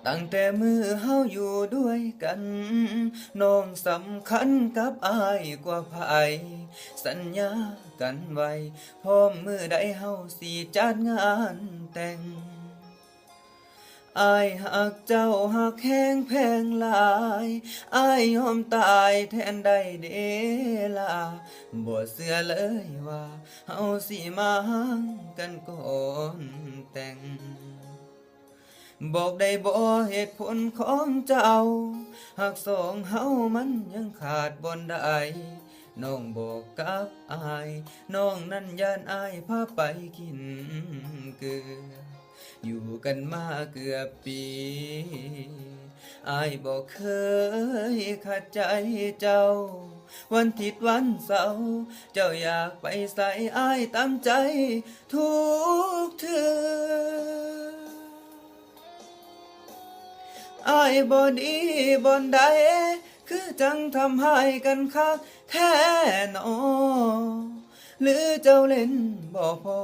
ตั้งแต่มือเฮาอยู่ด้วยกันน้องสำคัญกับอายกว่าไผสัญญากันไว้พร้อมมือใดเฮาสิจัดงานแต่งอายหักเจ้าหักแห้งแพงหลายอายยอมตายแทนได้เดลาบ่เชื่อเลยว่าเฮาสิมาห่างกันก่อนแต่ง บอกได้บ่เหตุผลของเจ้าหากสองเฮามันยังขาดบ่ได้น้องบอกกับอายน้องนั้นย่านอายพาไปกินเกลืออยู่กันมาเกือบปีอายบอกเคยขัดใจเจ้าวันทิศวันเสาร์เจ้าอยากไปใส่อายตามใจทุกเทื่อ อายบ่ดีบ่ใดคือจังทำให้กันคักแท้หนอหรือเจ้าเล่นบ่พอ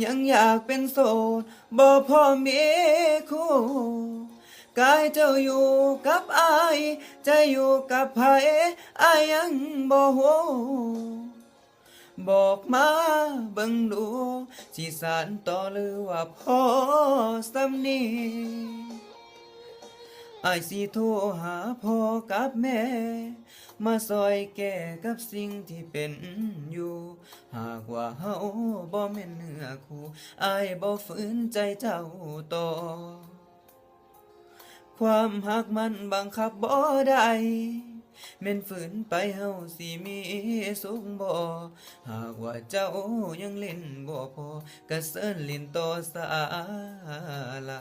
ยังอยากเป็นโสดบ่พอมีคู่กายเจ้าอยู่กับอายใจอยู่กับไผอายยังบ่ฮู้บอกมาเบิ่งดูสิสานต่อหรือว่าพอสำนี้ อายสิโทรหาพ่อกับแม่มาซอยแก้กับสิ่งที่เป็นอยู่หากว่าเฮาบ่แม่นเนื้อคู่อายบ่ฝืนใจเจ้าต่อความหักมันบังคับบ่ได้แม่นฝืนไปเฮาสิมีสุขบ่หากว่าเจ้ายังเล่นบ่พอก็เสิร์นเล่นต่อศาลา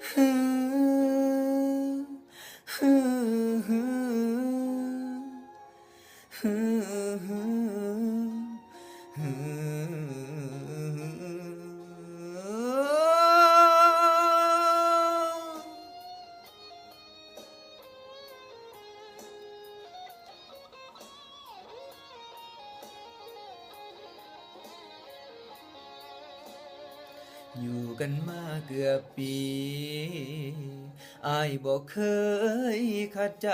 ฮึฮึฮึฮึฮึฮึอยู่กันมาเกือบปีอายบอกเคยขัดใจ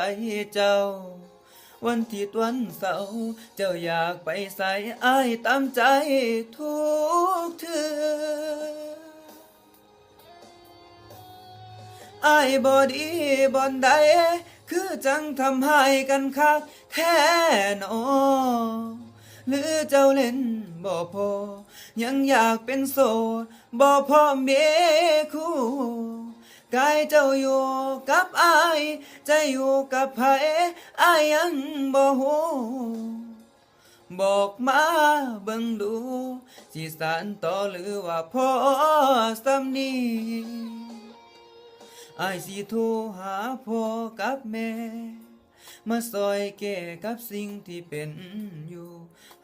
เจ้าวันที่วันเสาร์เจ้าอยากไปใส่อายตามใจทุกเทื่ออายบ่ดีบ่ใดคือจังทำให้กันคักแท้หนอหรือเจ้าเล่นบ่พอยังอยากเป็นโสดบ่พอมีคู่กายเจ้าอยู่กับอายใจอยู่กับไผอายยังบ่ฮู้บอกมาเบิ่งดูสิสานต่อหรือว่าพอสำนี้อายสิโทรหาพ่อกับแม่มาซอยแก้กับสิ่งที่เป็นอยู่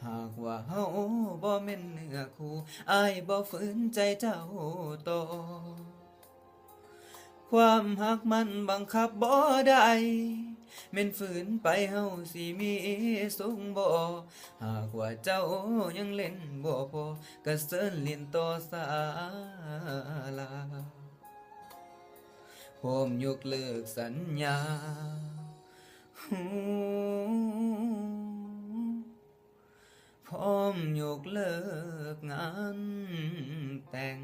หากว่าเฮาบ่แม่นเนื้อคู่อายบ่ฝืนใจเจ้าต่อความหักมันบังคับบ่ได้แม่นฝืนไปเฮาสิมีสุขบ่หากว่าเจ้ายังเล่นบ่พอก็เสิร์นเล่นต่อศาลาพร้อมยกเลิกสัญญา พร้อมยกเลิกงานแต่ง